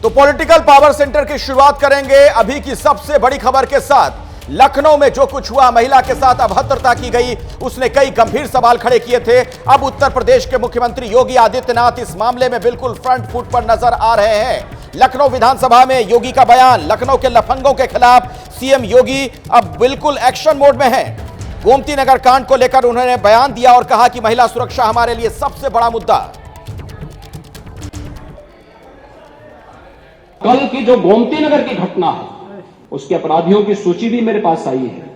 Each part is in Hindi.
तो पॉलिटिकल पावर सेंटर की शुरुआत करेंगे अभी की सबसे बड़ी खबर के साथ। लखनऊ में जो कुछ हुआ, महिला के साथ अभद्रता की गई, उसने कई गंभीर सवाल खड़े किए थे। अब उत्तर प्रदेश के मुख्यमंत्री योगी आदित्यनाथ इस मामले में बिल्कुल फ्रंट फुट पर नजर आ रहे हैं। लखनऊ विधानसभा में योगी का बयान, लखनऊ के लफंगों के खिलाफ सीएम योगी अब बिल्कुल एक्शन मोड में हैं। गोमती नगर कांड को लेकर उन्होंने बयान दिया और कहा कि महिला सुरक्षा हमारे लिए सबसे बड़ा मुद्दा। कल की जो गोमती नगर की घटना है, उसके अपराधियों की सूची भी मेरे पास आई है।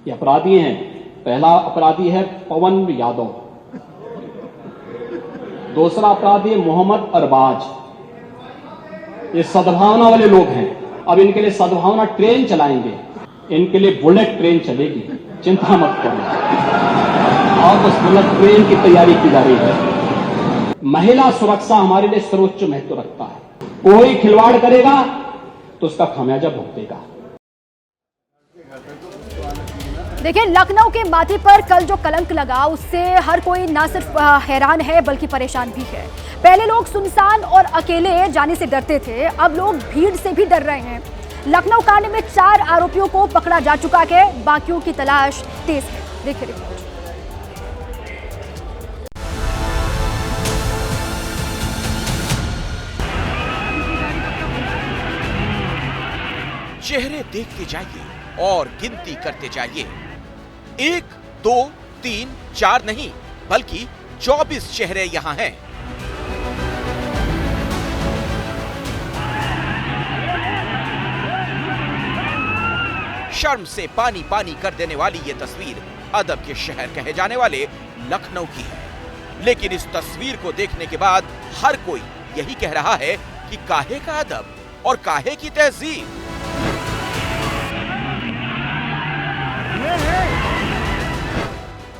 ये अपराधी हैं, पहला अपराधी है पवन यादव, दूसरा अपराधी है मोहम्मद अरबाज। ये सद्भावना वाले लोग हैं। अब इनके लिए सद्भावना ट्रेन चलाएंगे, इनके लिए बुलेट ट्रेन चलेगी, चिंता मत करो। और उस बुलेट ट्रेन की तैयारी की जा रही है। महिला सुरक्षा हमारे लिए सर्वोच्च महत्व रखता है। कोई खिलवाड़ करेगा तो उसका खामियाजा भुगतेगा। देखिए, लखनऊ के माथे पर कल जो कलंक लगा, उससे हर कोई ना सिर्फ हैरान है बल्कि परेशान भी है। पहले लोग सुनसान और अकेले जाने से डरते थे, अब लोग भीड़ से भी डर रहे हैं। लखनऊ कांड में 4 आरोपियों को पकड़ा जा चुका है, बाकियों की तलाश तेज है। देखिए रिपोर्ट। चेहरे देखते जाइए और गिनती करते जाइए। 1, 2, 3, 4 नहीं बल्कि 24 चेहरे यहां हैं। शर्म से पानी पानी कर देने वाली ये तस्वीर अदब के शहर कहे जाने वाले लखनऊ की है। लेकिन इस तस्वीर को देखने के बाद हर कोई यही कह रहा है कि काहे का अदब और काहे की तहजीब।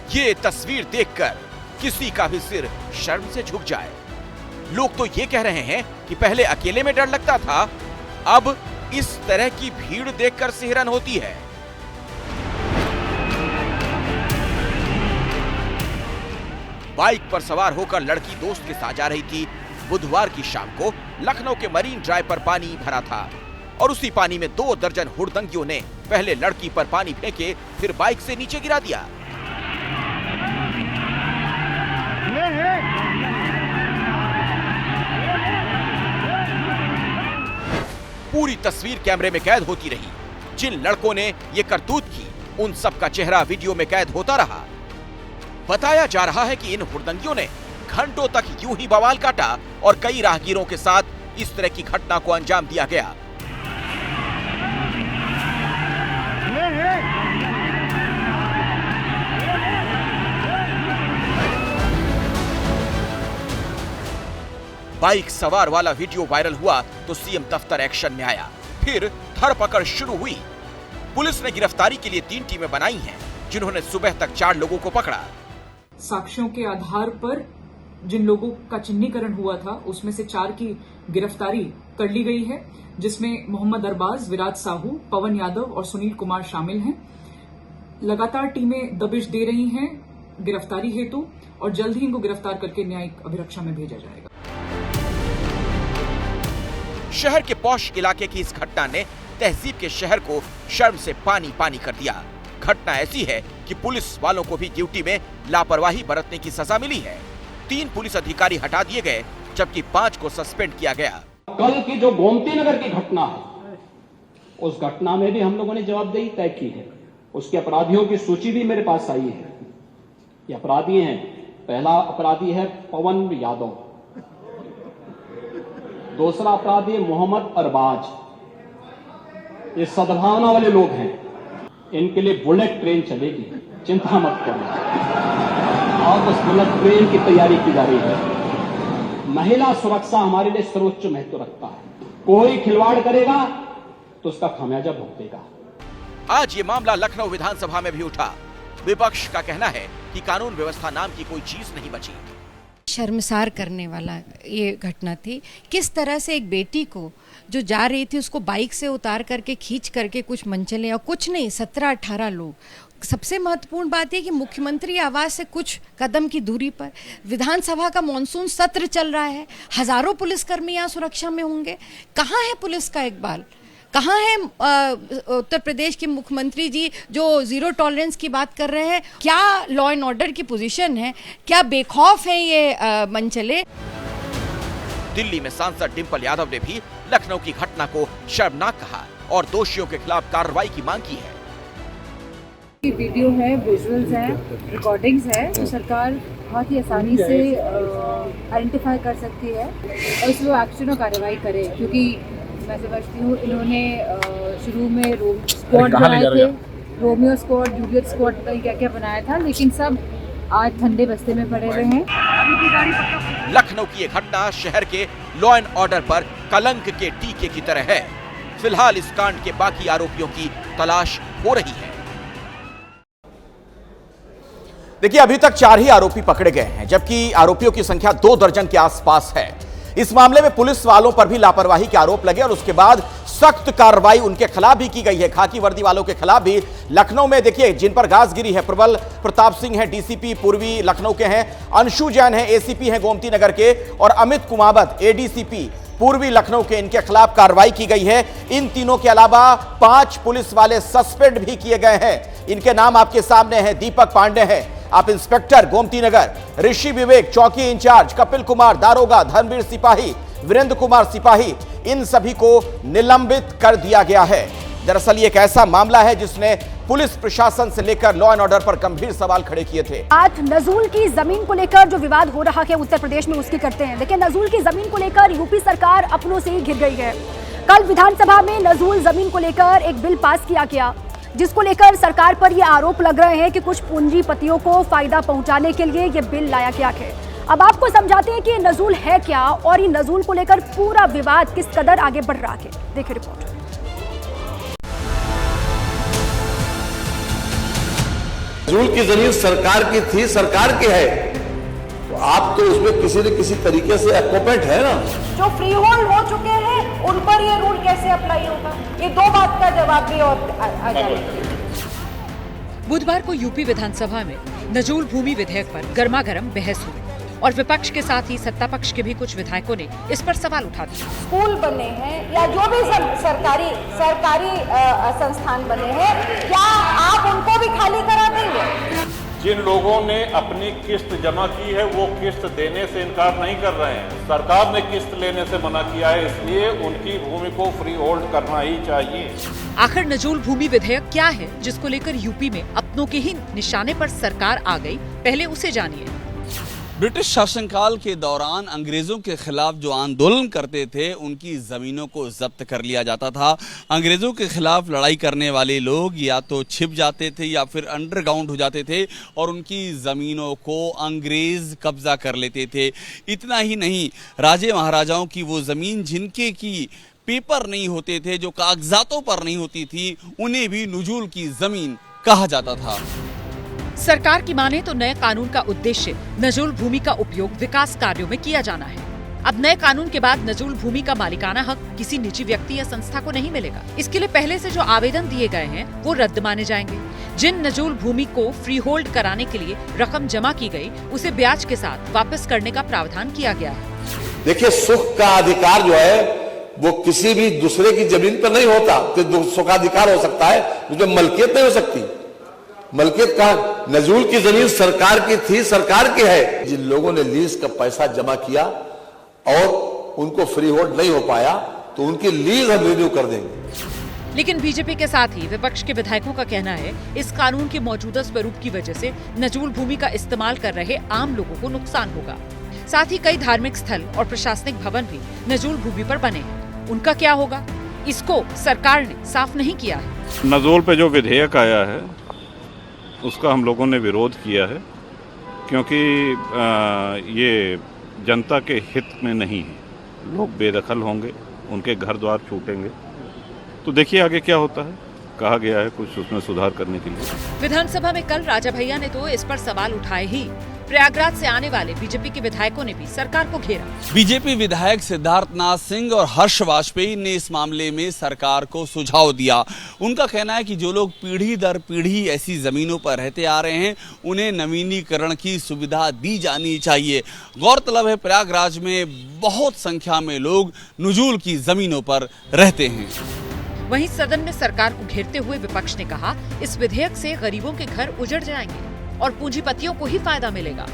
ये तस्वीर देखकर किसी का भी सिर शर्म से झुक जाए। लोग तो ये कह रहे हैं कि पहले अकेले में डर लगता था, अब इस तरह की भीड़ देखकर सिहरन होती है। बाइक पर सवार होकर लड़की दोस्त के साथ जा रही थी। बुधवार की शाम को लखनऊ के मरीन ड्राइव पर पानी भरा था और उसी पानी में 2 दर्जन हुड़दंगियों ने पहले लड़की पर पानी फेंके, फिर बाइक से नीचे गिरा दिया। पूरी तस्वीर कैमरे में कैद होती रही। जिन लड़कों ने ये करतूत की, उन सब का चेहरा वीडियो में कैद होता रहा। बताया जा रहा है कि इन हुड़दंगियों ने घंटों तक यूं ही बवाल काटा और कई राहगीरों के साथ इस तरह की घटना को अंजाम दिया गया। बाइक सवार वाला वीडियो वायरल हुआ तो सीएम दफ्तर एक्शन में आया। फिर धरपकड़ शुरू हुई। पुलिस ने गिरफ्तारी के लिए 3 टीमें बनाई हैं, जिन्होंने सुबह तक 4 लोगों को पकड़ा। साक्ष्यों के आधार पर जिन लोगों का चिन्हीकरण हुआ था, उसमें से 4 की गिरफ्तारी कर ली गई है, जिसमें मोहम्मद अरबाज, विराज साहू, पवन यादव और सुनील कुमार शामिल हैं। लगातार टीमें दबिश दे रही हैं गिरफ्तारी हेतु और जल्द ही इनको गिरफ्तार करके न्यायिक अभिरक्षा में भेजा जाएगा। शहर के पॉश इलाके की इस घटना ने तहजीब के शहर को शर्म से पानी पानी कर दिया। घटना ऐसी है कि पुलिस वालों को भी ड्यूटी में लापरवाही बरतने की सजा मिली है। 3 पुलिस अधिकारी हटा दिए गए, जबकि 5 को सस्पेंड किया गया। कल की जो गोमती नगर की घटना है, उस घटना में भी हम लोगों ने जवाबदेही तय की है। उसके अपराधियों की सूची भी मेरे पास आई है। ये अपराधी हैं, पहला अपराधी है पवन यादव, दूसरा अपराधी है मोहम्मद अरबाज। ये सद्भावना वाले लोग हैं, इनके लिए बुलेट ट्रेन चलेगी, चिंता मत करो। और उस बुलेट ट्रेन की तैयारी की जा रही है। महिला सुरक्षा हमारे लिए सर्वोच्च महत्व रखता है। कोई खिलवाड़ करेगा तो उसका खामियाजा भुगतेगा। आज ये मामला लखनऊ विधानसभा में भी उठा। विपक्ष का कहना है कि कानून व्यवस्था नाम की कोई चीज नहीं बची। शर्मसार करने वाला ये घटना थी। किस तरह से एक बेटी को जो जा रही थी उसको बाइक से उतार करके खींच करके कुछ मंचले और कुछ नहीं 17-18 लोग सबसे महत्वपूर्ण बात है कि मुख्यमंत्री आवास से कुछ कदम की दूरी पर विधानसभा का मॉनसून सत्र चल रहा है, हजारों पुलिसकर्मी यहाँ सुरक्षा में होंगे। कहाँ है पुलिस का इकबाल? कहाँ है उत्तर प्रदेश के मुख्यमंत्री जी जो जीरो टॉलरेंस की बात कर रहे हैं? क्या लॉ एंड ऑर्डर की पोजीशन है? क्या बेखौफ है ये मनचले? दिल्ली में सांसद डिंपल यादव ने भी लखनऊ की घटना को शर्मनाक कहा और दोषियों के खिलाफ कार्रवाई की मांग की है। वीडियो है, विजुअल्स हैं, रिकॉर्डिंग्स है, तो सरकार बहुत ही आसानी से आइडेंटिफाई कर सकती है और इस वो एक्शन और कार्रवाई करे, क्योंकि मैं समझती हूँ इन्होंने शुरू में स्क्वाड बनाए थे, रोमियो स्क्वाड, जूलियट स्क्वाड, पता नहीं क्या क्या बनाया था, लेकिन सब आज ठंडे बस्ते में पड़े हुए हैं। लखनऊ की ये घटना शहर के लॉ एंड ऑर्डर पर कलंक के टीके की तरह है। फिलहाल इस कांड के बाकी आरोपियों की तलाश हो रही है। देखिए, अभी तक 4 ही आरोपी पकड़े गए हैं, जबकि आरोपियों की संख्या 2 दर्जन के आसपास है। इस मामले में पुलिस वालों पर भी लापरवाही के आरोप लगे और उसके बाद सख्त कार्रवाई उनके खिलाफ भी की गई है। खाकी वर्दी वालों के खिलाफ भी लखनऊ में देखिए, जिन पर गाज गिरी है, प्रबल प्रताप सिंह है डीसीपी पूर्वी लखनऊ के हैं, अंशु जैन है एसीपी हैं गोमती नगर के, और अमित कुमावत एडीसीपी पूर्वी लखनऊ के, इनके खिलाफ कार्रवाई की गई है। इन तीनों के अलावा 5 पुलिस वाले सस्पेंड भी किए गए हैं। इनके नाम आपके सामने हैं। दीपक पांडे हैं आप इंस्पेक्टर गोमती नगर, ऋषि विवेक चौकी इंचार्ज, कपिल कुमार दारोगा, धर्मवीर सिपाही, वीरेंद्र कुमार सिपाही, इन सभी को निलंबित कर दिया गया है। दरअसल ये एक ऐसा मामला है जिसने पुलिस प्रशासन से लेकर लॉ एंड ऑर्डर पर गंभीर सवाल खड़े किए थे। आज नजूल की जमीन को लेकर जो विवाद हो रहा है उत्तर प्रदेश में, उसकी करते हैं। देखिए, नजूल की जमीन को लेकर यूपी सरकार अपनों से ही घिर गई है। कल विधानसभा में नजूल जमीन को लेकर एक बिल पास किया गया, जिसको लेकर सरकार पर यह आरोप लग रहे हैं कि कुछ पूंजीपतियों को फायदा पहुंचाने के लिए यह बिल लाया गया है। अब आपको समझाते हैं कि ये नजूल है क्या और ये नजूल को लेकर पूरा विवाद किस कदर आगे बढ़ रहा है। देखिए रिपोर्ट। नजूल की जमीन सरकार की थी, सरकार की है, तो आप तो उसमें किसी न किसी तरीके से एक्यूपेंट है ना। जो फ्री होल्ड हो चुके हैं उन पर ये रूल कैसे अप्लाई होगा, ये 2 बात का जवाब भी और आ जाएगा। बुधवार को यूपी विधानसभा में नजूल भूमि विधेयक पर गर्मागर्म बहस हुई और विपक्ष के साथ ही सत्ता पक्ष के भी कुछ विधायकों ने इस पर सवाल उठा दिया। स्कूल बने हैं या जो भी सरकारी संस्थान बने हैं, क्या आप उनको भी खाली करा देंगे? जिन लोगों ने अपनी किस्त जमा की है वो किस्त देने से इनकार नहीं कर रहे हैं। सरकार ने किस्त लेने से मना किया है, इसलिए उनकी भूमि को फ्री होल्ड करना ही चाहिए। आखिर नजूल भूमि विधेयक क्या है जिसको लेकर यूपी में अपनों के ही निशाने पर सरकार आ गई? पहले उसे जानिए। ब्रिटिश शासनकाल के दौरान अंग्रेजों के खिलाफ जो आंदोलन करते थे उनकी जमीनों को जब्त कर लिया जाता था। अंग्रेजों के खिलाफ लड़ाई करने वाले लोग या तो छिप जाते थे या फिर अंडरग्राउंड हो जाते थे और उनकी जमीनों को अंग्रेज कब्जा कर लेते थे। इतना ही नहीं, राजे महाराजाओं की वो जमीन जिनके की पेपर नहीं होते थे, जो कागजातों पर नहीं होती थी, उन्हें भी नजूल की जमीन कहा जाता था। सरकार की माने तो नए कानून का उद्देश्य नजूल भूमि का उपयोग विकास कार्यों में किया जाना है। अब नए कानून के बाद नजूल भूमि का मालिकाना हक किसी निजी व्यक्ति या संस्था को नहीं मिलेगा। इसके लिए पहले से जो आवेदन दिए गए हैं वो रद्द माने जाएंगे। जिन नजूल भूमि को फ्री होल्ड कराने के लिए रकम जमा की गई, उसे ब्याज के साथ वापस करने का प्रावधान किया गया है। देखिए, सुख का अधिकार जो है वो किसी भी दूसरे की जमीन पर नहीं होता। तो सुखाधिकार हो सकता है, उसमें मलकियत नहीं हो सकती। मलकियत का, नजूल की जमीन सरकार की थी, सरकार की है। जिन लोगों ने लीज का पैसा जमा किया और उनको फ्री होल्ड नहीं हो पाया, तो उनकी लीज हम रिन्यू कर देंगे। लेकिन बीजेपी के साथ ही विपक्ष के विधायकों का कहना है इस कानून के मौजूदा स्वरूप की वजह से नजूल भूमि का इस्तेमाल कर रहे आम लोगों को नुकसान होगा। साथ ही कई धार्मिक स्थल और प्रशासनिक भवन भी नजूल भूमि पर बने हैं, उनका क्या होगा, इसको सरकार ने साफ नहीं किया है। नजूल पे जो विधेयक आया है उसका हम लोगों ने विरोध किया है, क्योंकि ये जनता के हित में नहीं है। लोग बेदखल होंगे, उनके घर द्वार छूटेंगे। तो देखिए आगे क्या होता है। कहा गया है कुछ उसमें सुधार करने के लिए। विधानसभा में कल राजा भैया ने तो इस पर सवाल उठाए ही प्रयागराज से आने वाले बीजेपी के विधायकों ने भी सरकार को घेरा। बीजेपी विधायक सिद्धार्थनाथ सिंह और हर्ष वाजपेयी ने इस मामले में सरकार को सुझाव दिया। उनका कहना है कि जो लोग पीढ़ी दर पीढ़ी ऐसी जमीनों पर रहते आ रहे हैं, उन्हें नवीनीकरण की सुविधा दी जानी चाहिए। गौरतलब है प्रयागराज में बहुत संख्या में लोग नुजूल की जमीनों पर रहते हैं। वहीं सदन में सरकार को घेरते हुए विपक्ष ने कहा, इस विधेयक से गरीबों के घर उजड़ जाएंगे और पूंजीपतियों को ही फायदा मिलेगा।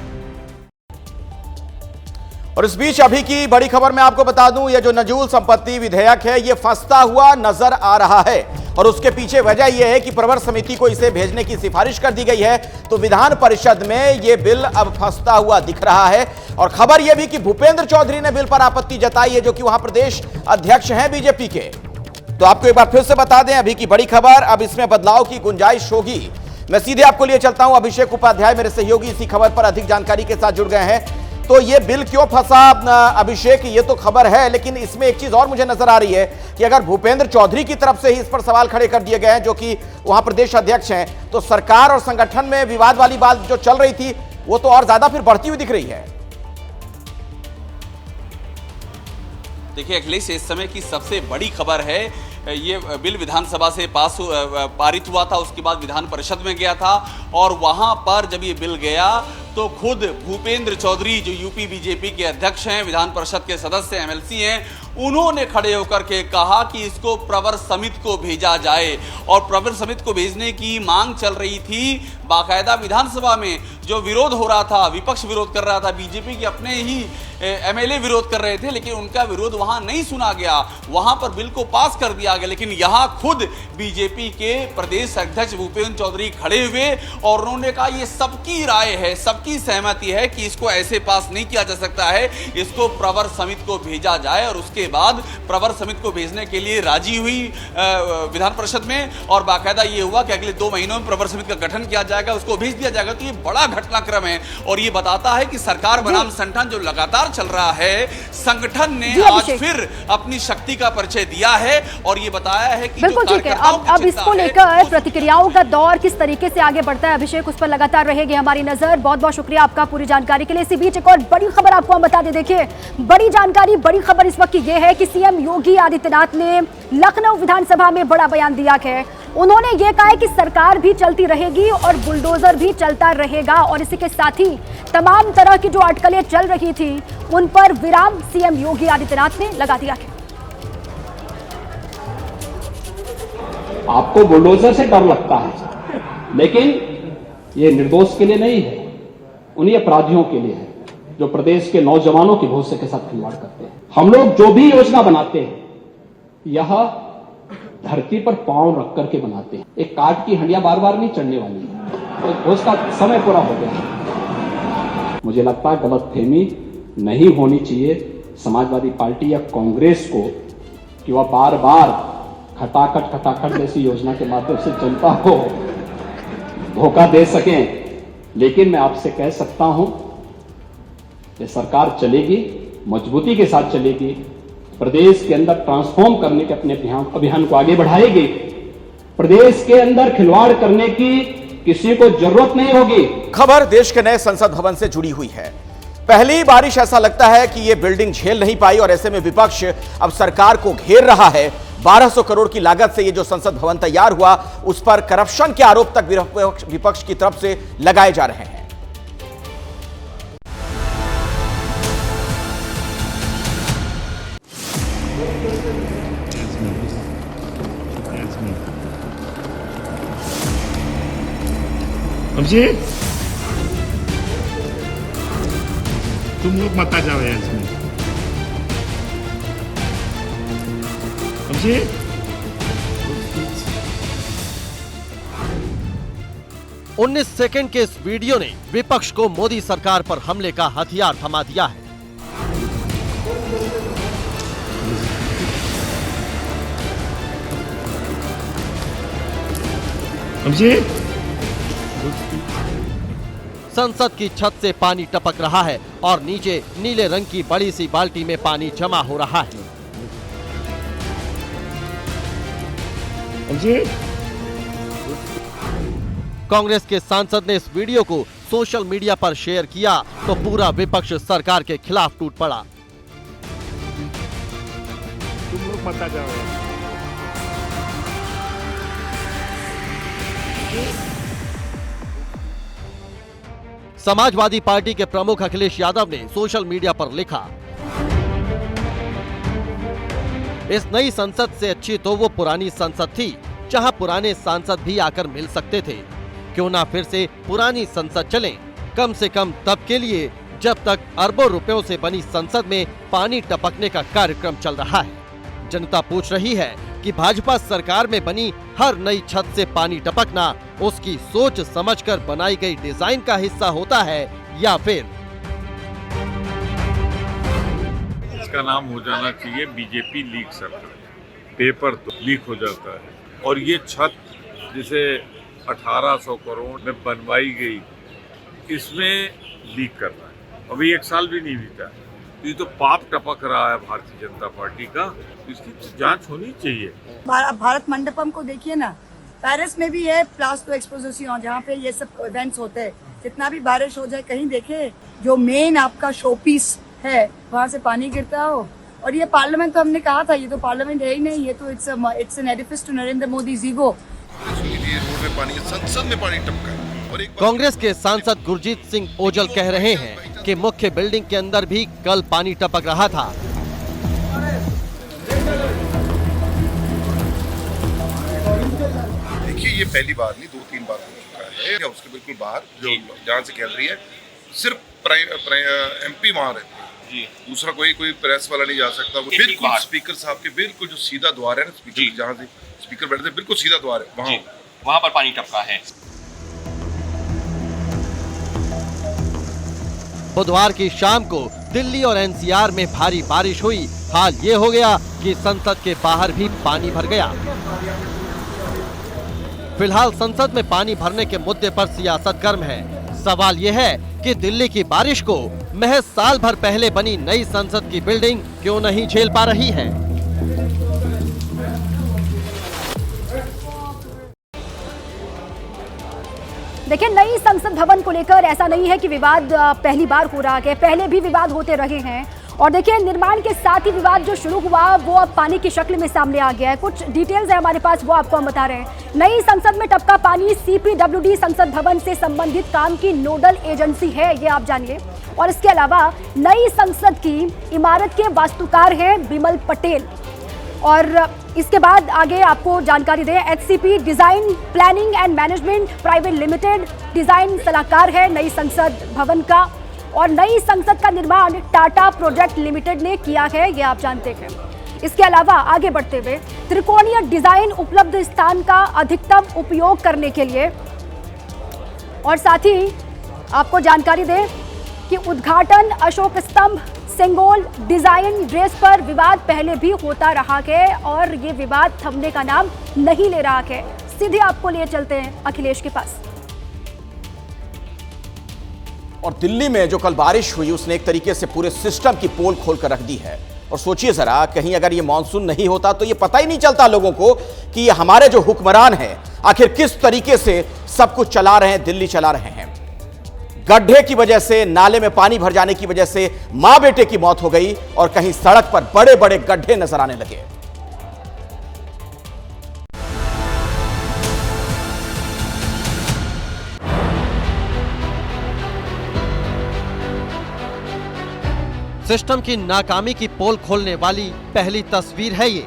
और इस बीच अभी की बड़ी खबर मैं आपको बता दूं, ये जो नजूल संपत्ति विधेयक है ये फंसता हुआ नजर आ रहा है और उसके पीछे वजह यह है कि प्रवर समिति को इसे भेजने की सिफारिश कर दी गई है, तो विधान परिषद में यह बिल अब फंसता हुआ दिख रहा है। और खबर यह भी कि भूपेंद्र चौधरी ने बिल पर आपत्ति जताई है, जो कि वहां प्रदेश अध्यक्ष हैं बीजेपी के। तो आपको एक बार फिर से बता दें, अभी की बड़ी खबर, अब इसमें बदलाव की गुंजाइश होगी। मैं सीधे आपको लिए चलता हूं, अभिषेक उपाध्याय मेरे सहयोगी इसी खबर पर अधिक जानकारी के साथ जुड़ गए हैं। तो ये बिल क्यों फंसा अभिषेक, ये तो खबर है, लेकिन इसमें एक चीज और मुझे नजर आ रही है कि अगर भूपेंद्र चौधरी की तरफ से ही इस पर सवाल खड़े कर दिए गए हैं, जो कि वहां प्रदेश अध्यक्ष हैं, तो सरकार और संगठन में विवाद वाली बात जो चल रही थी वो तो और ज्यादा फिर बढ़ती हुई दिख रही है। देखिए अखिलेश, इस समय की सबसे बड़ी खबर है, ये बिल विधानसभा से पारित हुआ था, उसके बाद विधान परिषद में गया था और वहां पर जब ये बिल गया तो खुद भूपेंद्र चौधरी जो यूपी बीजेपी के अध्यक्ष हैं, विधान परिषद के सदस्य एमएलसी हैं, उन्होंने खड़े होकर के कहा कि इसको प्रवर समिति को भेजा जाए। और प्रवर समिति को भेजने की मांग चल रही थी। बाकायदा विधानसभा में जो विरोध हो रहा था, विपक्ष विरोध कर रहा था, बीजेपी के अपने ही एमएलए विरोध कर रहे थे, लेकिन उनका विरोध वहां नहीं सुना गया, वहां पर बिल को पास कर दिया गया। लेकिन यहां खुद बीजेपी के प्रदेश अध्यक्ष भूपेंद्र चौधरी खड़े हुए और उन्होंने कहा ये सबकी राय है, सबकी सहमति है कि इसको ऐसे पास नहीं किया जा सकता है, इसको प्रवर समिति को भेजा जाए। और उसके बाद प्रवर समिति को भेजने के लिए राजी हुई विधान परिषद में और बाकायदा ये हुआ कि अगले 2 महीनों में प्रवर समिति का गठन किया जाएगा, उसको भेज दिया जाएगा। तो ये बड़ा घटनाक्रम है और ये बताता है कि सरकार बनाम संगठन जो लगातार चल रहा है, संगठन ने आज फिर अपनी शक्ति का परिचय दिया है और ये बताया है कि बिल्कुल ठीक है। अब इसको लेकर प्रतिक्रियाओं का दौर किस तरीके से आगे बढ़ता है अभिषेक, उस पर लगातार रहेगी हमारी नजर। बहुत बहुत शुक्रिया आपका पूरी जानकारी के लिए। इसी बीच एक और बड़ी खबर आपको हम बता दें। देखिए बड़ी जानकारी, बड़ी खबर इस वक्त की यह है कि सीएम योगी आदित्यनाथ ने लखनऊ विधानसभा में बड़ा बयान दिया है। उन्होंने ये कहा है कि सरकार भी चलती रहेगी और बुलडोजर भी चलता रहेगा और इसी के साथ ही तमाम तरह की जो अटकलें चल रही थी उन पर विराम सीएम योगी आदित्यनाथ ने लगा दिया है। आपको बुलडोजर से डर लगता है, लेकिन ये निर्दोष के लिए नहीं है, उन्हीं अपराधियों के लिए है जो प्रदेश के नौजवानों के भविष्य के साथ खिलवाड़ करते हैं। हम लोग जो भी योजना बनाते हैं यह धरती पर पांव रख करके बनाते हैं। एक काट की हंडिया बार बार नहीं चढ़ने वाली है, तो उसका समय पूरा हो गया। मुझे लगता है गलतफहमी नहीं होनी चाहिए समाजवादी पार्टी या कांग्रेस को कि वह बार बार खटाखट जैसी योजना के माध्यम से जनता को धोखा दे सकें। लेकिन मैं आपसे कह सकता हूं कि सरकार चलेगी, मजबूती के साथ चलेगी, प्रदेश के अंदर ट्रांसफॉर्म करने के अपने अभियान को आगे बढ़ाएगी। प्रदेश के अंदर खिलवाड़ करने की किसी को जरूरत नहीं होगी। खबर देश के नए संसद भवन से जुड़ी हुई है। पहली बारिश ऐसा लगता है कि यह बिल्डिंग झेल नहीं पाई और ऐसे में विपक्ष अब सरकार को घेर रहा है। 1200 करोड़ की लागत से यह जो संसद भवन तैयार हुआ उस पर करप्शन के आरोप तक विपक्ष की तरफ से लगाए जा रहे हैं। अभिषेक, तुम लोग मत आ जाओ यार इसमें। अभिषेक, 19 सेकंड के इस वीडियो ने विपक्ष को मोदी सरकार पर हमले का हथियार थमा दिया है। अभिषेक, संसद की छत से पानी टपक रहा है और नीचे नीले रंग की बड़ी सी बाल्टी में पानी जमा हो रहा है। कांग्रेस के सांसद ने इस वीडियो को सोशल मीडिया पर शेयर किया तो पूरा विपक्ष सरकार के खिलाफ टूट पड़ा। तुम लोग मत आ जाओ यार। समाजवादी पार्टी के प्रमुख अखिलेश यादव ने सोशल मीडिया पर लिखा, इस नई संसद से अच्छी तो वो पुरानी संसद थी जहां पुराने सांसद भी आकर मिल सकते थे। क्यों ना फिर से पुरानी संसद चलें, कम से कम तब के लिए जब तक अरबों रुपयों से बनी संसद में पानी टपकने का कार्यक्रम चल रहा है। जनता पूछ रही है कि भाजपा सरकार में बनी हर नई छत से पानी टपकना उसकी सोच समझकर बनाई गई डिजाइन का हिस्सा होता है या फिर इसका नाम हो जाना चाहिए बीजेपी लीक सरकार। पेपर तो लीक हो जाता है और ये छत जिसे 1800 करोड़ में बनवाई गई इसमें लीक कर रहा है। अभी 1 साल भी नहीं बीता, ये तो पाप टपक रहा है भारतीय जनता पार्टी का। इसकी जांच होनी चाहिए। भारत मंडपम को देखिए ना, पेरिस में भी है प्लास्टो एक्सपोजिशन जहाँ पे ये सब इवेंट्स होते हैं। जितना भी बारिश हो जाए कहीं देखे जो मेन आपका शो पीस है वहाँ से पानी गिरता हो। और ये पार्लियामेंट तो हमने कहा था, ये तो पार्लियामेंट है ही नहीं, ये तो it's an edifice to Narendra Modi ego. संसद में पानी टपका। कांग्रेस के सांसद गुरजीत सिंह ओझल कह रहे हैं कि मुख्य बिल्डिंग के अंदर भी कल पानी टपक रहा था। देखिए ये पहली बार नहीं 2-3 बार हो चुका है। या उसके बिल्कुल बाहर जो जहाँ से गैलरी है सिर्फ एमपी वहाँ रहते हैं जी। दूसरा कोई प्रेस वाला नहीं जा सकता। वो बिल्कुल स्पीकर साहब के बिल्कुल जो सीधा द्वार है ना, स्पीकर जहाँ से स्पीकर बैठते हैं बिल्कुल सीधा द्वार है, वहाँ पर पानी टपका है। बुधवार की शाम को दिल्ली और एनसीआर में भारी बारिश हुई। हाल ये हो गया कि संसद के बाहर भी पानी भर गया। फिलहाल संसद में पानी भरने के मुद्दे पर सियासत गर्म है। सवाल ये है कि दिल्ली की बारिश को महज साल भर पहले बनी नई संसद की बिल्डिंग क्यों नहीं झेल पा रही है। देखिए, नई संसद भवन को लेकर ऐसा नहीं है कि विवाद पहली बार हो रहा है, पहले भी विवाद होते रहे हैं। और देखिए, निर्माण के साथ ही विवाद जो शुरू हुआ वो अब पानी की शक्ल में सामने आ गया है। कुछ डिटेल्स है हमारे पास, वो आपको हम बता रहे हैं। नई संसद में टपका पानी CPWD संसद भवन से संबंधित काम की नोडल एजेंसी है, ये आप जानिए। और इसके अलावा नई संसद की इमारत के वास्तुकार हैं बिमल पटेल। और इसके बाद आगे आपको जानकारी दें, HCP design planning and management private limited design सलाहकार है नई संसद भवन का। और नई संसद का निर्माण टाटा प्रोजेक्ट लिमिटेड ने किया है, ये आप जानते हैं। इसके अलावा आगे बढ़ते हुए त्रिकोणीय डिजाइन उपलब्ध स्थान का अधिकतम उपयोग करने के लिए। और साथ ही आपको जानकारी दें कि उद्घाटन अशोक स्तंभ सिंगोल डिजाइन ड्रेस पर विवाद पहले भी होता रहा है और ये विवाद थमने का नाम नहीं ले रहा है। सीधे आपको लिए चलते हैं अखिलेश के पास। और दिल्ली में जो कल बारिश हुई उसने एक तरीके से पूरे सिस्टम की पोल खोल कर रख दी है। और सोचिए जरा, कहीं अगर ये मानसून नहीं होता तो ये पता ही नहीं चलता लोगों को कि हमारे जो हुक्मरान हैं आखिर किस तरीके से सब कुछ चला रहे हैं, दिल्ली चला रहे हैं। गड्ढे की वजह से, नाले में पानी भर जाने की वजह से मां बेटे की मौत हो गई और कहीं सड़क पर बड़े बड़े गड्ढे नजर आने लगे। सिस्टम की नाकामी की पोल खोलने वाली पहली तस्वीर है ये।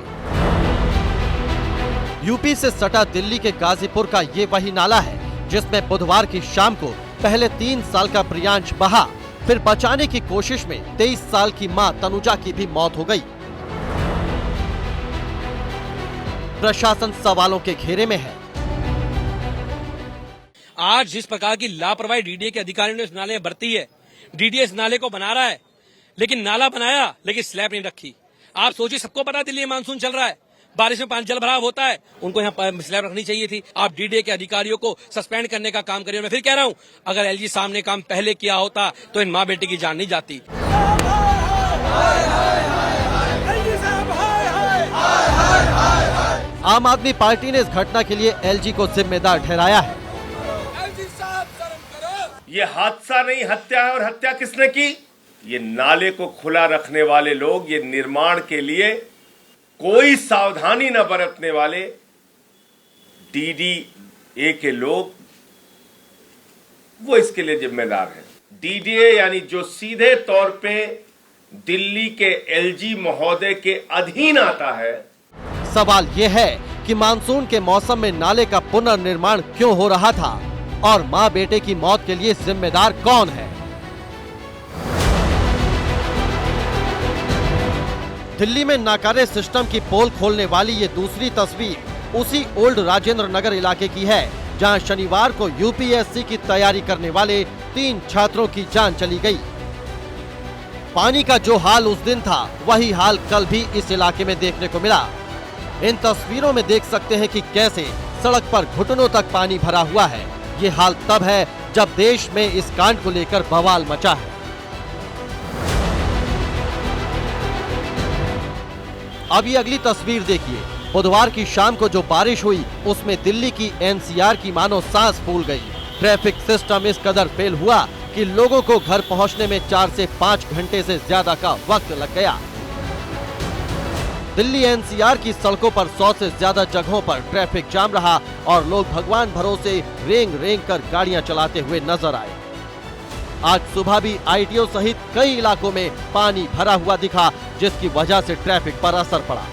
यूपी से सटा दिल्ली के गाजीपुर का ये वही नाला है जिसमें बुधवार की शाम को पहले 3 साल का प्रियांश बहा, फिर बचाने की कोशिश में 23 साल की मां तनुजा की भी मौत हो गई। प्रशासन सवालों के घेरे में है। आज जिस प्रकार की लापरवाही डीडीए के अधिकारियों ने इस नाले में बरती है, डीडीए इस नाले को बना रहा है लेकिन नाला बनाया लेकिन स्लैब नहीं रखी। आप सोचिए, सबको पता है दिल्ली में मानसून चल रहा है, बारिश में पानी जल भराव होता है, उनको यहाँ स्लैब रखनी चाहिए थी। आप डीडीए के अधिकारियों को सस्पेंड करने का काम करिए। मैं फिर कह रहा हूँ, अगर एलजी साहब ने काम पहले किया होता तो इन माँ बेटे की जान नहीं जाती। आम आदमी पार्टी ने इस घटना के लिए एलजी को जिम्मेदार ठहराया है। ये हादसा नहीं, हत्या है। और हत्या किसने की? ये नाले को खुला रखने वाले लोग, ये निर्माण के लिए कोई सावधानी न बरतने वाले डीडीए के लोग, वो इसके लिए जिम्मेदार हैं। डीडीए यानी जो सीधे तौर पे दिल्ली के एलजी महोदय के अधीन आता है। सवाल ये है कि मानसून के मौसम में नाले का पुनर्निर्माण क्यों हो रहा था और मां बेटे की मौत के लिए जिम्मेदार कौन है? दिल्ली में नाकारे सिस्टम की पोल खोलने वाली ये दूसरी तस्वीर उसी ओल्ड राजेंद्र नगर इलाके की है, जहां शनिवार को यूपीएससी की तैयारी करने वाले 3 छात्रों की जान चली गई। पानी का जो हाल उस दिन था, वही हाल कल भी इस इलाके में देखने को मिला। इन तस्वीरों में देख सकते हैं कि कैसे सड़क पर घुटनों तक पानी भरा हुआ है। ये हाल तब है जब देश में इस कांड को लेकर बवाल मचा है। अब ये अगली तस्वीर देखिए। बुधवार की शाम को जो बारिश हुई, उसमें दिल्ली की एनसीआर की मानो सांस फूल गई। ट्रैफिक सिस्टम इस कदर फेल हुआ कि लोगों को घर पहुंचने में 4 से 5 घंटे से ज्यादा का वक्त लग गया। दिल्ली एनसीआर की सड़कों पर 100 से ज्यादा जगहों पर ट्रैफिक जाम रहा और लोग भगवान भरोसे रेंग रेंग कर गाड़ियां चलाते हुए नजर आए। आज सुबह भी आईटीओ सहित कई इलाकों में पानी भरा हुआ दिखा, जिसकी वजह से ट्रैफिक पर असर पड़ा।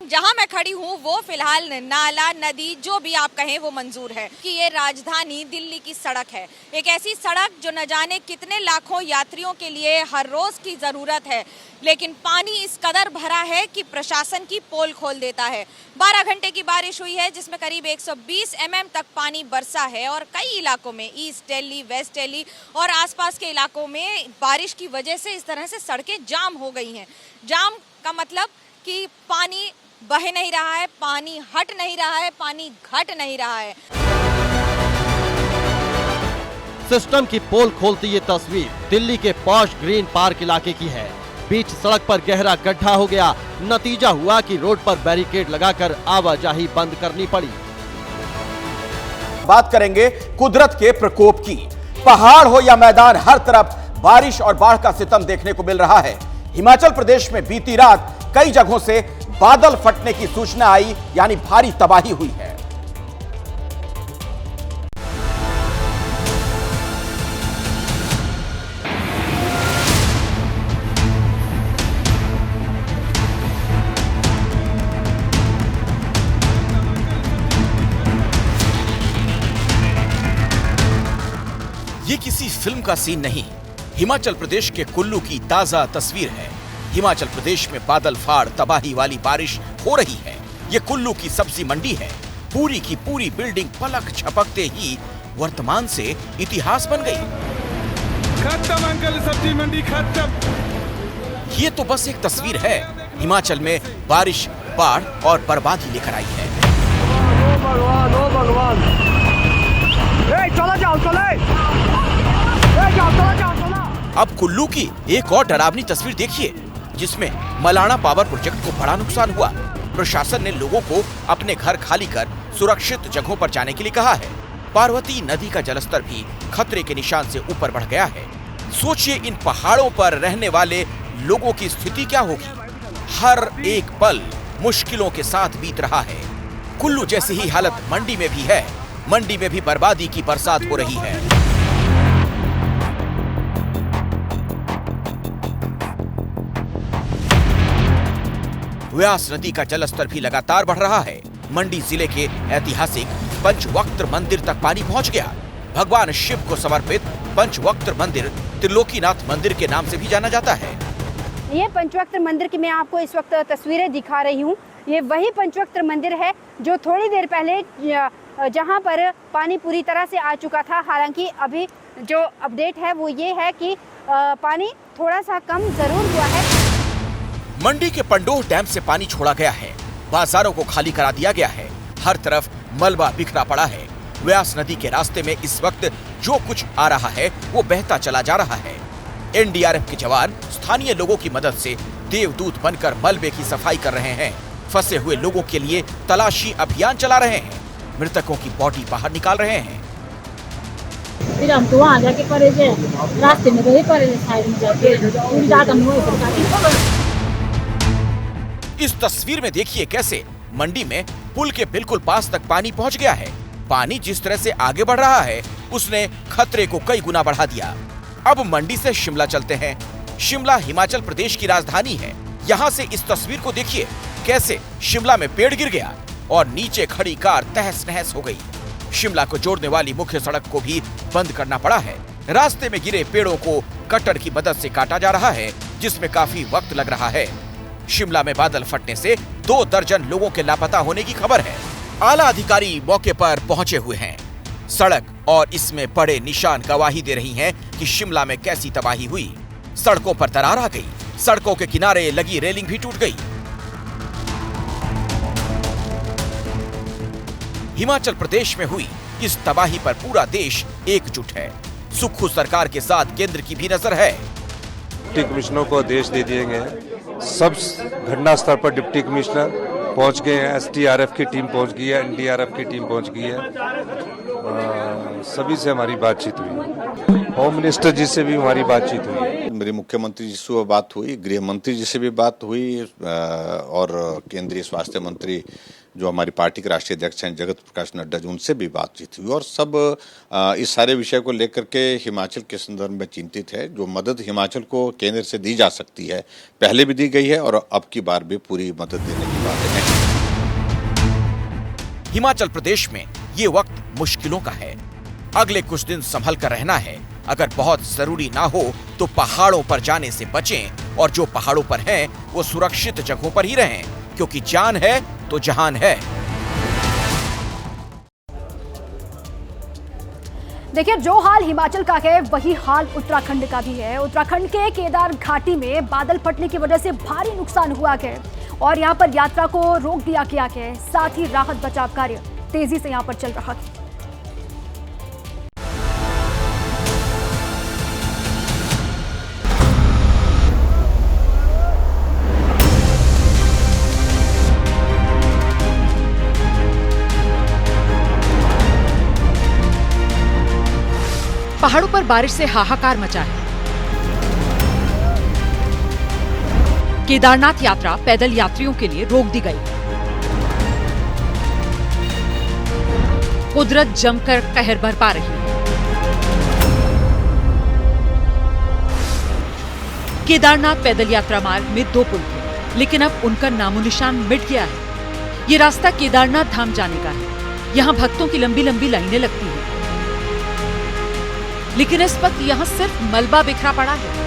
जहां मैं खड़ी हूं वो फिलहाल नाला, नदी, जो भी आप कहें वो मंजूर है कि ये राजधानी दिल्ली की सड़क है। एक ऐसी सड़क जो न जाने कितने लाखों यात्रियों के लिए हर रोज की जरूरत है, लेकिन पानी इस कदर भरा है कि प्रशासन की पोल खोल देता है। 12 घंटे की बारिश हुई है, जिसमें करीब 120 mm तक पानी बरसा है और कई इलाकों में, ईस्ट दिल्ली, वेस्ट दिल्ली और आसपास के इलाकों में बारिश की वजह से इस तरह से सड़कें जाम हो गई हैं। जाम का मतलब कि पानी बह नहीं रहा है, पानी हट नहीं रहा है, पानी घट नहीं रहा है। सिस्टम की पोल खोलती ये तस्वीर दिल्ली के पॉश ग्रीन पार्क इलाके की है। बीच सड़क पर गहरा गड्ढा हो गया। नतीजा हुआ कि रोड पर बैरिकेड लगाकर आवाजाही बंद करनी पड़ी। बात करेंगे कुदरत के प्रकोप की। पहाड़ हो या मैदान, हर तरफ बारिश और बाढ़ का सितम देखने को मिल रहा है। हिमाचल प्रदेश में बीती रात कई जगहों से बादल फटने की सूचना आई, यानी भारी तबाही हुई है। ये किसी फिल्म का सीन नहीं, हिमाचल प्रदेश के कुल्लू की ताजा तस्वीर है। हिमाचल प्रदेश में बादल फाड़ तबाही वाली बारिश हो रही है। ये कुल्लू की सब्जी मंडी है। पूरी की पूरी बिल्डिंग पलक झपकते ही वर्तमान से इतिहास बन गई। खत्म अंकल, सब्जी मंडी खत्म। ये तो बस एक तस्वीर है। हिमाचल में बारिश, बाढ़ और बर्बादी लेकर आई है। ओ भगवान, चलो जाओ, अब कुल्लू की एक और डरावनी तस्वीर देखिए, जिसमें मलाणा पावर प्रोजेक्ट को बड़ा नुकसान हुआ। प्रशासन ने लोगों को अपने घर खाली कर सुरक्षित जगहों पर जाने के लिए कहा है। पार्वती नदी का जलस्तर भी खतरे के निशान से ऊपर बढ़ गया है। सोचिए इन पहाड़ों पर रहने वाले लोगों की स्थिति क्या होगी। हर एक पल मुश्किलों के साथ बीत रहा है। कुल्लू जैसी ही हालत मंडी में भी है। मंडी में भी बर्बादी की बरसात हो रही है। व्यास नदी का जलस्तर भी लगातार बढ़ रहा है। मंडी जिले के ऐतिहासिक पंचवक्त्र मंदिर तक पानी पहुंच गया। भगवान शिव को समर्पित पंचवक्त्र मंदिर त्रिलोकीनाथ मंदिर के नाम से भी जाना जाता है। ये पंचवक्त्र मंदिर की मैं आपको इस वक्त तस्वीरें दिखा रही हूँ। ये वही पंचवक्त्र मंदिर है जो थोड़ी देर पहले जहाँ पर पानी पूरी तरह से आ चुका था। हालांकि अभी जो अपडेट है वो ये है कि पानी थोड़ा सा कम जरूर हुआ है। मंडी के पंडोह डैम से पानी छोड़ा गया है। बाजारों को खाली करा दिया गया है। हर तरफ मलबा बिखरा पड़ा है। व्यास नदी के रास्ते में इस वक्त जो कुछ आ रहा है वो बहता चला जा रहा है। एनडीआरएफ के जवान स्थानीय लोगों की मदद से देवदूत बनकर मलबे की सफाई कर रहे हैं। फंसे हुए लोगों के लिए तलाशी अभियान चला रहे हैं। मृतकों की बॉडी बाहर निकाल रहे हैं। फिर हम तो वहाँ जाके पड़े थे, रास्ते में गए पड़े थे, साइड में जाके पूरी रात हम वहीं पर काटी। इस तस्वीर में देखिए कैसे मंडी में पुल के बिल्कुल पास तक पानी पहुंच गया है। पानी जिस तरह से आगे बढ़ रहा है उसने खतरे को कई गुना बढ़ा दिया। अब मंडी से शिमला चलते हैं। शिमला हिमाचल प्रदेश की राजधानी है। यहाँ से इस तस्वीर को देखिए कैसे शिमला में पेड़ गिर गया और नीचे खड़ी कार तहस नहस हो गई। शिमला को जोड़ने वाली मुख्य सड़क को भी बंद करना पड़ा है। रास्ते में गिरे पेड़ों को कटर की मदद से काटा जा रहा है, जिसमें काफी वक्त लग रहा है। शिमला में बादल फटने से 2 दर्जन लोगों के लापता होने की खबर है। आला अधिकारी मौके पर पहुंचे हुए हैं। सड़क और इसमें पड़े निशान गवाही दे रही हैं कि शिमला में कैसी तबाही हुई। सड़कों पर दरार आ गई, सड़कों के किनारे लगी रेलिंग भी टूट गई। हिमाचल प्रदेश में हुई इस तबाही पर पूरा देश एकजुट है। सुक्खू सरकार के साथ केंद्र की भी नजर है। डिप्टी कमिश्नरों को आदेश दे दिए गए हैं। सब घटना स्थल पर डिप्टी कमिश्नर पहुंच गए हैं। एसडीआरएफ की टीम पहुंच गई है, एनडीआरएफ की टीम पहुंच गई है। सभी से हमारी बातचीत हुई। होम मिनिस्टर जी से भी हमारी बातचीत हुई। मेरी मुख्यमंत्री जी से बात हुई, गृह मंत्री जी से भी बात हुई और केंद्रीय स्वास्थ्य मंत्री जो हमारी पार्टी के राष्ट्रीय अध्यक्ष हैं जगत प्रकाश नड्डा जी, उनसे भी बातचीत हुई। और सब इस सारे विषय को लेकर के हिमाचल के संदर्भ में चिंतित है। जो मदद हिमाचल को केंद्र से दी जा सकती है, पहले भी दी गई है और अब की बार भी पूरी मदद देने की बात है। हिमाचल प्रदेश में ये वक्त मुश्किलों का है। अगले कुछ दिन संभल कर रहना है। अगर बहुत जरूरी ना हो तो पहाड़ों पर जाने से बचें और जो पहाड़ों पर हैं वो सुरक्षित जगहों पर ही रहें, क्योंकि जान है तो जहान है। देखिए, जो हाल हिमाचल का है वही हाल उत्तराखंड का भी है। उत्तराखंड के केदार घाटी में बादल फटने की वजह से भारी नुकसान हुआ है और यहां पर यात्रा को रोक दिया गया है। साथ ही राहत बचाव कार्य तेजी से यहां पर चल रहा है। पहाड़ों पर बारिश से हाहाकार मचा है। केदारनाथ यात्रा पैदल यात्रियों के लिए रोक दी गई। कुदरत जमकर कहर बरपा रही है। केदारनाथ पैदल यात्रा मार्ग में 2 पुल थे, लेकिन अब उनका नामोनिशान मिट गया है। ये रास्ता केदारनाथ धाम जाने का है। यहाँ भक्तों की लंबी लंबी लाइनें लगती हैं, लेकिन इस वक्त यहाँ सिर्फ मलबा बिखरा पड़ा है।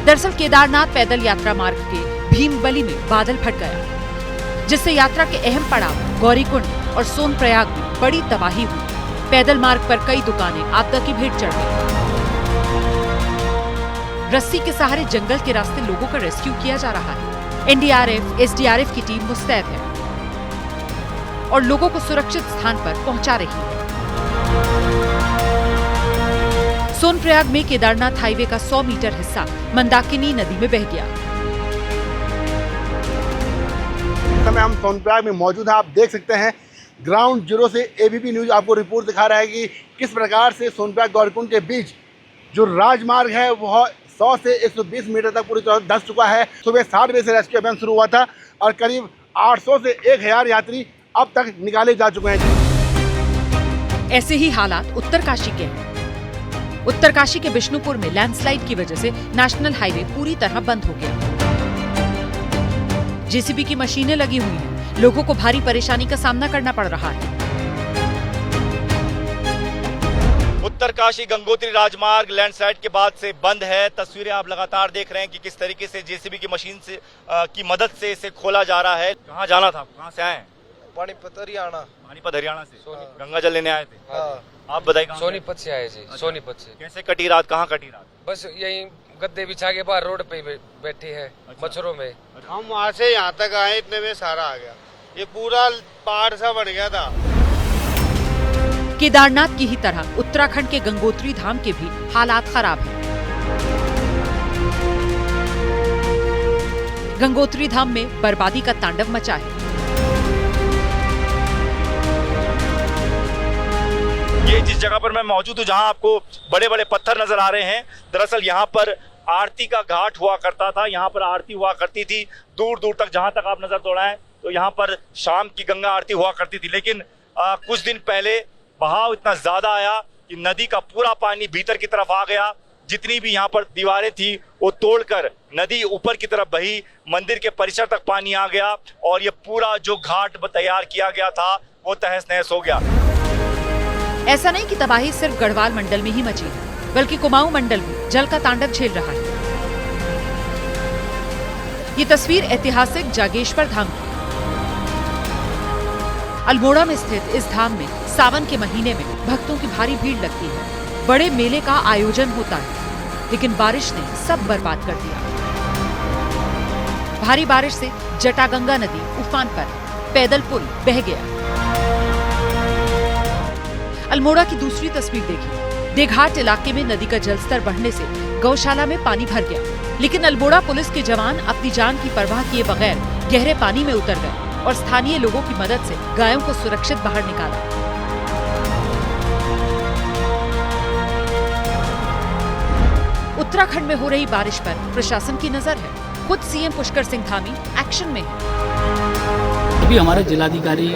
दरअसल केदारनाथ पैदल यात्रा मार्ग के भीमबली में बादल फट गया, जिससे यात्रा के अहम पड़ाव गौरीकुंड और सोनप्रयाग में बड़ी तबाही हुई। पैदल मार्ग पर कई दुकानें आपदा की भेंट चढ़ गई। रस्सी के सहारे जंगल के रास्ते लोगों का रेस्क्यू किया जा रहा है। एनडीआरएफ, एसडीआरएफ की टीम मुस्तैद है और लोगों को सुरक्षित स्थान पर पहुंचा रही है। सोनप्रयाग में केदारनाथ हाईवे का 100 मीटर हिस्सा मंदाकिनी नदी में बह गया। समय हम सोनप्रयाग में मौजूद हैं। आप देख सकते हैं ग्राउंड जीरो से एबीपी न्यूज आपको रिपोर्ट दिखा रहा है कि किस प्रकार से सोनप्रयाग गौरीकुंड के बीच जो राजमार्ग है वह 100 से 120 मीटर तक पूरी तरह धंस चुका है। सुबह 7 बजे से रेस्क्यू अभियान शुरू हुआ था और करीब 800 से 1000 यात्री अब तक निकाले जा चुके हैं। ऐसे ही हालात उत्तरकाशी के हैं। उत्तरकाशी के बिष्णुपुर में लैंडस्लाइड की वजह से नेशनल हाईवे पूरी तरह बंद हो गया। जेसीबी की मशीनें लगी हुई हैं। लोगों को भारी परेशानी का सामना करना पड़ रहा है। उत्तरकाशी गंगोत्री राजमार्ग लैंडस्लाइड के बाद से बंद है। तस्वीरें आप लगातार देख रहे हैं कि किस तरीके से जेसीबी की मशीन से की मदद से इसे खोला जा रहा है। कहाँ जाना था, कहाँ से आए हैं? पानीपत हरियाणा। पानीपत हरियाणा से गंगा जल लेने आए थे। हाँ। आप बताइए कहाँ? सोनीपत से आए जी। अच्छा। सोनीपत से। कैसे कटी रात, कहाँ कटी रात? बस यही गद्दे बिछा के बाहर रोड पे बैठे हैं। अच्छा। मच्छरों में। हम वहाँ से यहाँ तक आए, इतने में सारा आ गया। ये पूरा पहाड़ सा बन गया था। केदारनाथ की ही तरह उत्तराखंड के गंगोत्री धाम के भी हालात खराब हैं। गंगोत्री धाम में बर्बादी का तांडव मचा है। ये जिस जगह पर मैं मौजूद हूँ, जहाँ आपको बड़े बड़े पत्थर नजर आ रहे हैं, दरअसल यहाँ पर आरती का घाट हुआ करता था। यहाँ पर आरती हुआ करती थी दूर दूर तक, जहाँ तक आप नजर दौड़ाएं तो यहाँ पर शाम की गंगा आरती हुआ करती थी। लेकिन कुछ दिन पहले बहाव इतना ज्यादा आया कि नदी का पूरा पानी भीतर की तरफ आ गया। जितनी भी यहाँ पर दीवारें थी वो तोड़कर नदी ऊपर की तरफ बही, मंदिर के परिसर तक पानी आ गया और ये पूरा जो घाट तैयार किया गया था वो तहस नहस हो गया। ऐसा नहीं कि तबाही सिर्फ गढ़वाल मंडल में ही मची है, बल्कि कुमाऊं मंडल भी जल का तांडव झेल रहा है। ये तस्वीर ऐतिहासिक जागेश्वर धाम की। अल्मोड़ा में स्थित इस धाम में सावन के महीने में भक्तों की भारी भीड़ लगती है। बड़े मेले का आयोजन होता है, लेकिन बारिश ने सब बर्बाद कर दिया। भारी बारिश से जटागंगा नदी उफान पर, पैदल पुल बह गया। अल्मोड़ा की दूसरी तस्वीर देखिए। देघाट इलाके में नदी का जलस्तर बढ़ने से गौशाला में पानी भर गया, लेकिन अल्मोड़ा पुलिस के जवान अपनी जान की परवाह किए बगैर गहरे पानी में उतर गए और स्थानीय लोगों की मदद से गायों को सुरक्षित बाहर निकाला। उत्तराखंड में हो रही बारिश पर प्रशासन की नजर है। खुद सीएम पुष्कर सिंह धामी एक्शन में है। अभी हमारे जिलाधिकारी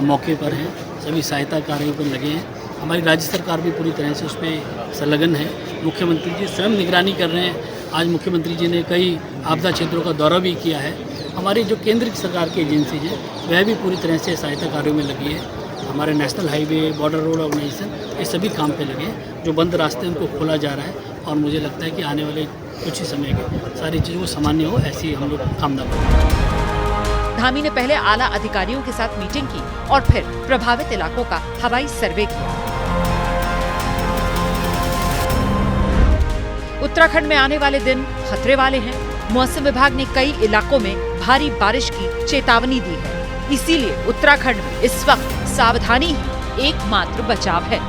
मौके पर हैं, सभी सहायता कार्यों पर लगे हैं। हमारी राज्य सरकार भी पूरी तरह से उसमें संलग्न है। मुख्यमंत्री जी स्वयं निगरानी कर रहे हैं। आज मुख्यमंत्री जी ने कई आपदा क्षेत्रों का दौरा भी किया है। हमारी जो केंद्र सरकार की एजेंसी है वह भी पूरी तरह से सहायता कार्यों में लगी है। हमारे national highway, border road organization, ये सभी काम पे लगे हैं। जो बंद रास्ते उनको खोला जा रहा है और मुझे लगता है कि आने वाले कुछ ही समय में सारी चीज़ों को सामान्य हो, ऐसी हम लोग कामना करते हैं। धामी ने पहले आला अधिकारियों के साथ मीटिंग की और फिर प्रभावित इलाकों का हवाई सर्वे किया। उत्तराखंड में आने वाले दिन खतरे वाले हैं। मौसम विभाग ने कई इलाकों में भारी बारिश की चेतावनी दी है। इसीलिए उत्तराखंड में इस वक्त सावधानी ही एकमात्र बचाव है।